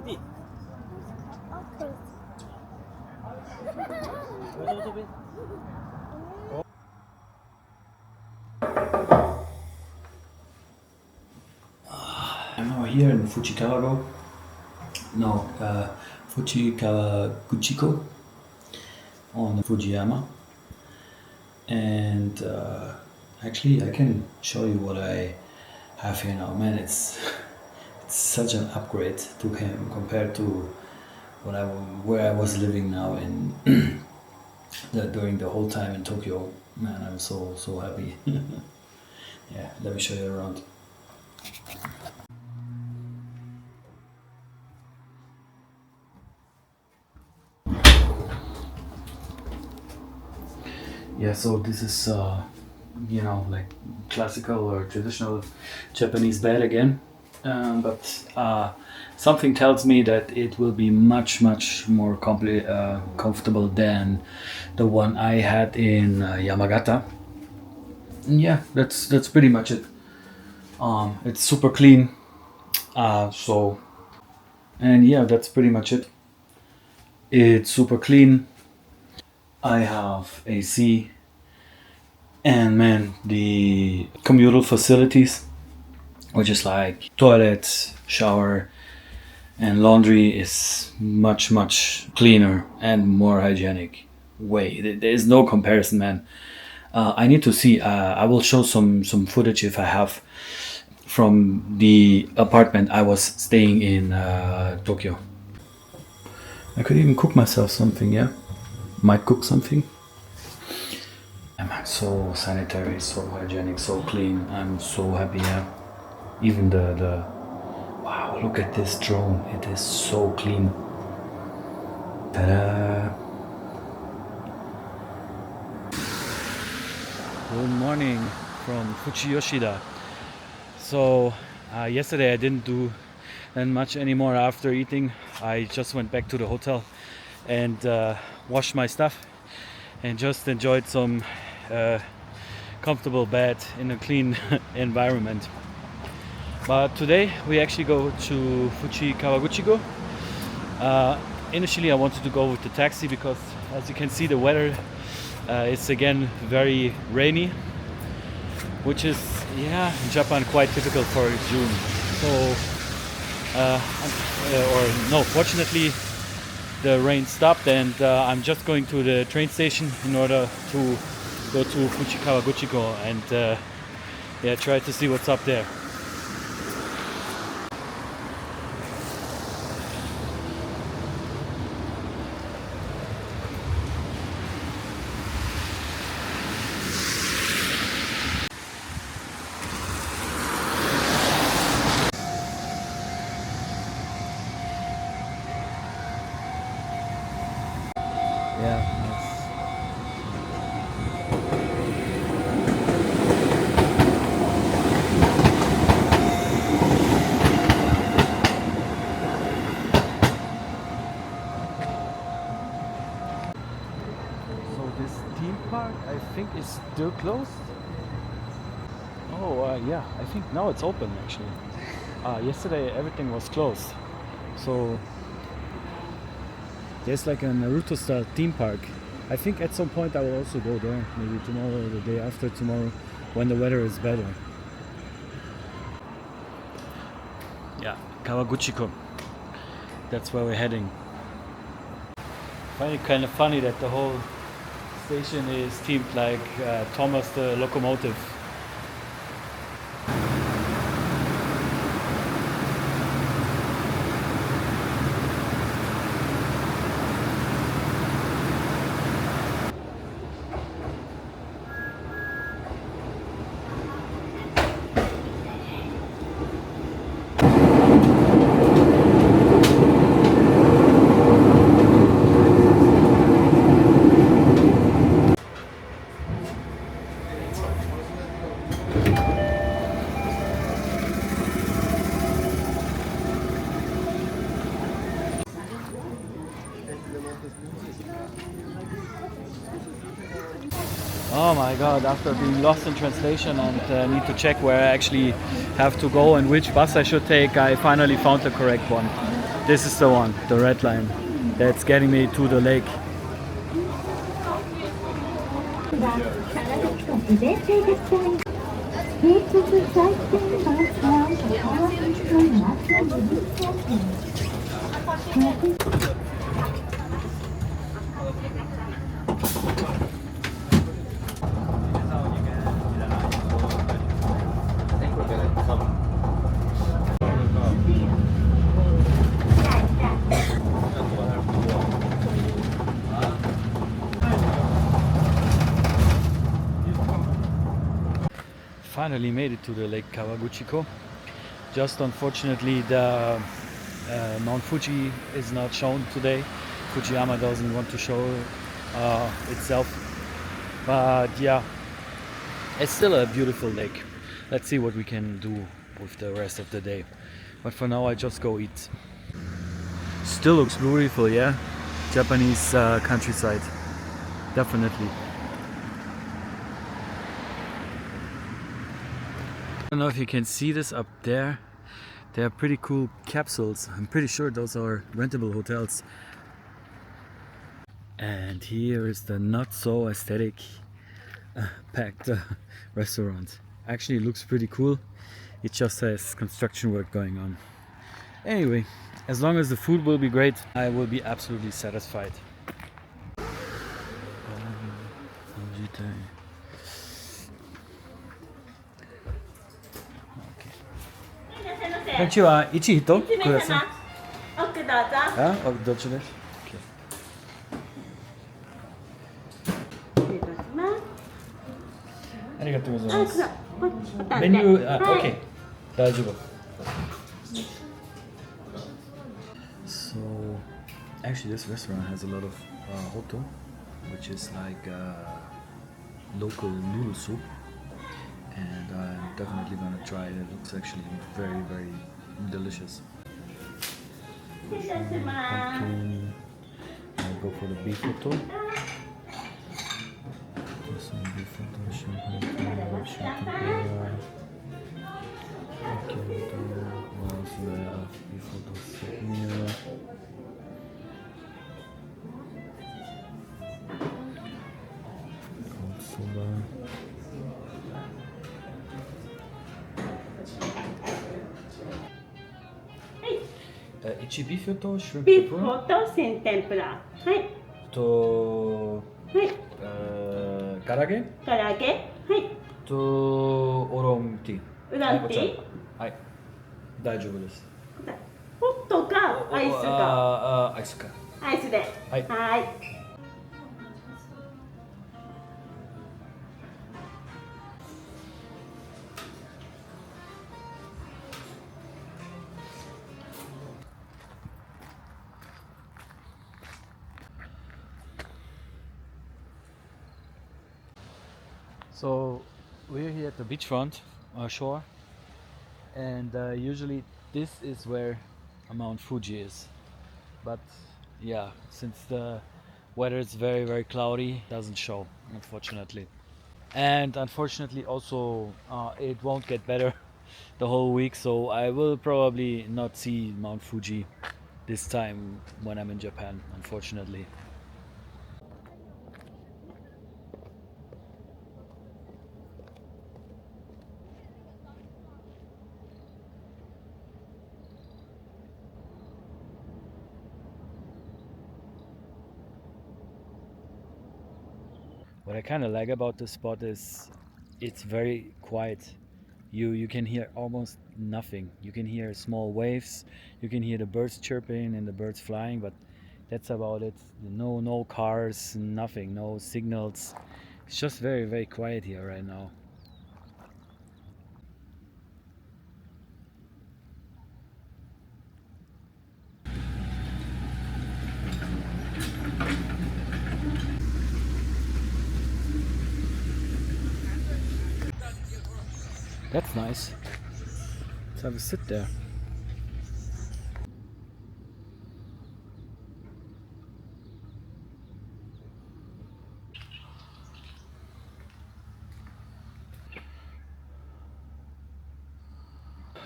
I'm now here in Fujikawago. No, Kawaguchiko on the Fujiyama. And actually I can show you what I have here now. Man, it's such an upgrade to him compared to where I was living now in during the whole time in Tokyo. Man, I'm so happy. Yeah, let me show you around. Yeah, so this is like classical or traditional Japanese bed again, but something tells me that it will be much more comfortable than the one I had in Yamagata. And yeah, that's pretty much it. It's super clean, and yeah, that's pretty much it. It's super clean. I have AC, and man, the communal facilities, which is like toilets, shower, and laundry, is much cleaner and more hygienic. There's no comparison, man. I need to see. I will show some footage if I have from the apartment I was staying in Tokyo. I could even cook myself something, yeah. Might cook something. I'm so sanitary, so hygienic, so clean. I'm so happy. Yeah. Even the wow, look at this drone. It is so clean. Ta-da! Good morning from Fujiyoshida. So yesterday I didn't do that much anymore after eating. I just went back to the hotel and washed my stuff and just enjoyed some comfortable bed in a clean environment. But today we actually go to Fuji Kawaguchiko. Initially I wanted to go with the taxi because, as you can see, the weather is again very rainy, which is in Japan quite typical for June. So fortunately the rain stopped, and I'm just going to the train station in order to go to Fuji Kawaguchiko and try to see what's up there. Park, I think, is still closed. I think now it's open actually. Yesterday everything was closed. So there's like a Naruto style theme park. I think at some point I will also go there, maybe tomorrow or the day after tomorrow when the weather is better. Yeah, Kawaguchiko. That's where we're heading. I find it kind of funny that the whole station is themed like Thomas the Locomotive. Oh my god, after being lost in translation and need to check where I actually have to go and which bus I should take, I finally found the correct one. This is the one, the red line, that's getting me to the lake. Finally made it to the Lake Kawaguchiko. Just unfortunately the Mount Fuji is not shown today. Fujiyama doesn't want to show itself. But yeah, it's still a beautiful lake. Let's see what we can do with the rest of the day. But for now I just go eat. Still looks beautiful, yeah? Japanese countryside. Definitely. I don't know if you can see this up there. They are pretty cool capsules. I'm pretty sure those are rentable hotels. And here is the not so aesthetic packed restaurant. Actually, it looks pretty cool. It just has construction work going on. Anyway, as long as the food will be great, I will be absolutely satisfied. Konnichiwa, 1人ください。奥どうぞ。あ、どっちです？ありがとうございます。メニュー、OK。大丈夫。So, actually, this restaurant has a lot of hoto, which is like local noodle soup. And I'm definitely gonna try it. It looks actually very, very delicious. Pumpkin. I'll go for the beef hoto. Some beef hoto, champagne, champagne. Okay, what else do I have? Beef hoto set meal. Cold soda. Ichi beef to shrimp ビーフ tempura と鮮天ぷら。はい。とはい。唐揚げ唐揚げ。はい。とオロンティー。ウランティー。はい、大丈夫です。ホットかアイスか。アイスか。アイスで。はい。はい。So we're here at the beachfront shore, and usually this is where Mount Fuji is. But yeah, since the weather is very, very cloudy, it doesn't show, unfortunately. And unfortunately also it won't get better the whole week, so I will probably not see Mount Fuji this time when I'm in Japan, unfortunately. What I kind of like about this spot is it's very quiet. You can hear almost nothing. You can hear small waves, you can hear the birds chirping and the birds flying, but that's about it. No cars, nothing, no signals. It's just very, very quiet here right now. That's nice. Let's have a sit there.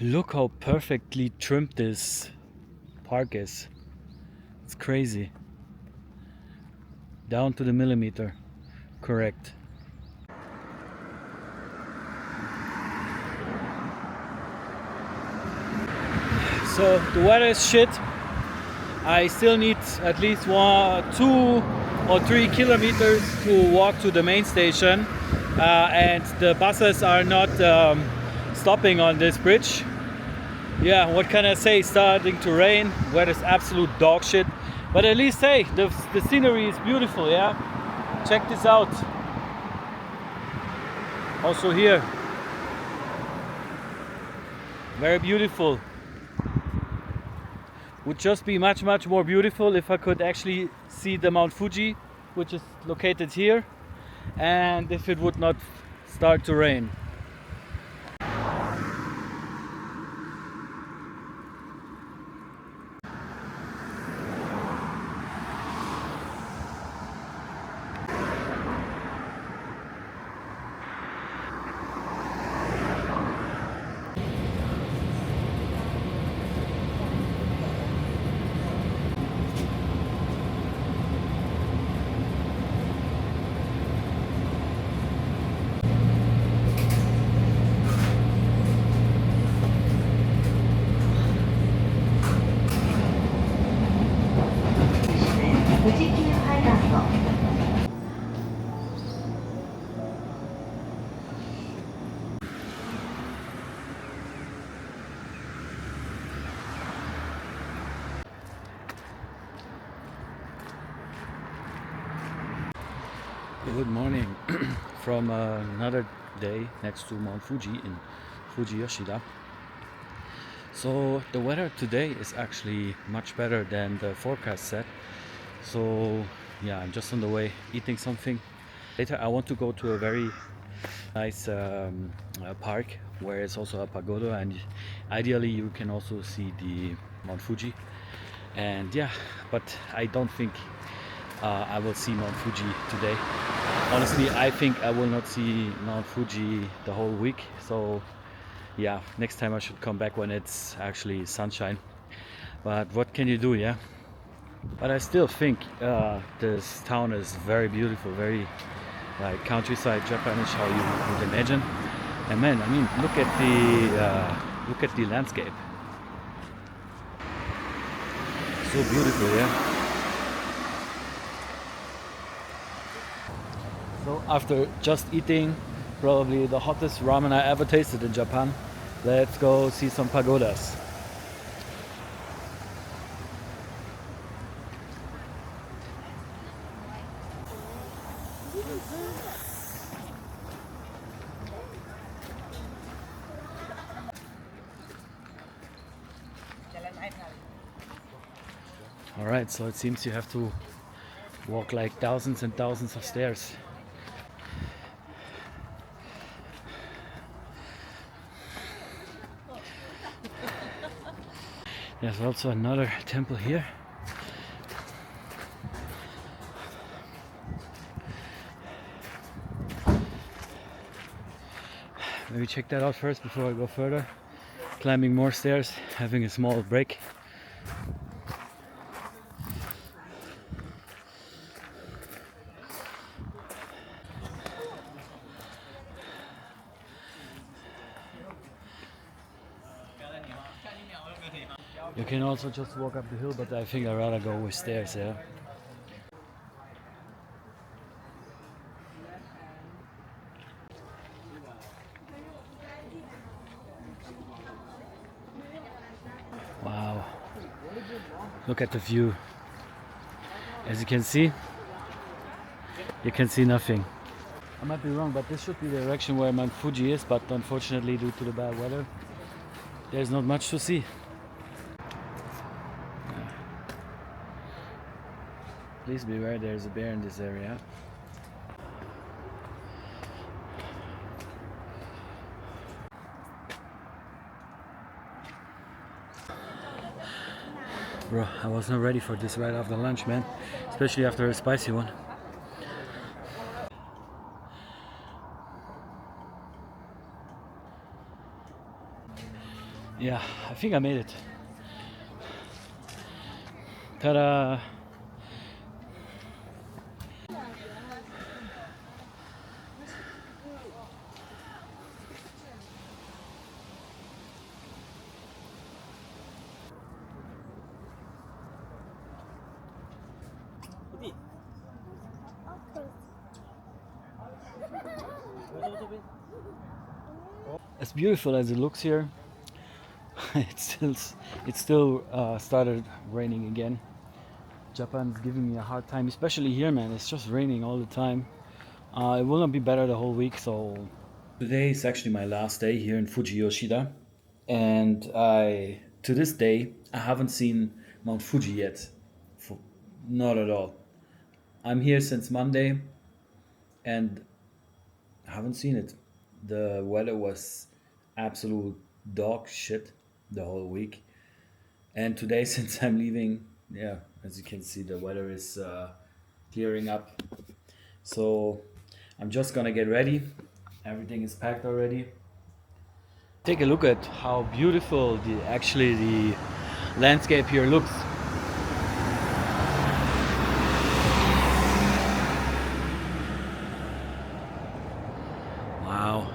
Look how perfectly trimmed this park is. It's crazy. Down to the millimeter. Correct. So the weather is shit. I still need at least 2 or 3 kilometers to walk to the main station, and the buses are not stopping on this bridge. Yeah, what can I say? Starting to rain. Weather's absolute dog shit, but at least hey, the scenery is beautiful. Yeah, check this out. Also here, very beautiful. Would just be much more beautiful if I could actually see the Mount Fuji, which is located here, and if it would not start to rain. Good morning from another day next to Mount Fuji in Fujiyoshida. So the weather today is actually much better than the forecast said. So yeah, I'm just on the way eating something. Later I want to go to a very nice park where it's also a pagoda, and ideally you can also see the Mount Fuji. And yeah, but I don't think I will see Mount Fuji today. Honestly, I think I will not see Mount Fuji the whole week. So yeah, next time I should come back when it's actually sunshine. But what can you do, yeah? But I still think this town is very beautiful, very like countryside Japanese, how you would imagine. And man, I mean, look at the landscape. So beautiful, yeah. So after just eating probably the hottest ramen I ever tasted in Japan, let's go see some pagodas. Alright, so it seems you have to walk like thousands and thousands of stairs. There's also another temple here. Maybe check that out first before I go further. Climbing more stairs, having a small break. You can also just walk up the hill, but I think I'd rather go with stairs, yeah. Wow, look at the view. As you can see nothing. I might be wrong, but this should be the direction where Mount Fuji is, but unfortunately due to the bad weather, there's not much to see. Please beware, there's a bear in this area. Bro, I was not ready for this right after lunch, man. Especially after a spicy one. Yeah, I think I made it. Ta-da! As beautiful as it looks here, it still started raining again. Japan's giving me a hard time, especially here, man. It's just raining all the time. It will not be better the whole week, so today is actually my last day here in Fujiyoshida, and to this day I haven't seen Mount Fuji yet. Not at all. I'm here since Monday, and I haven't seen it. The weather was absolute dog shit the whole week. And today, since I'm leaving, yeah, as you can see, the weather is clearing up. So I'm just gonna get ready. Everything is packed already. Take a look at how beautiful the landscape here looks. Wow.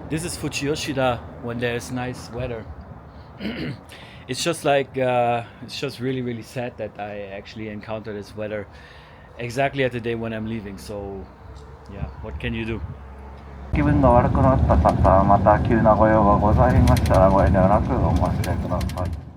This is Fujiyoshida when there's nice weather. It's just like it's just really sad that I actually encounter this weather exactly at the day when I'm leaving. So yeah, what can you do? 気分が悪くなった方はまた急なご用がございましたらご遠慮なくお申し出ください。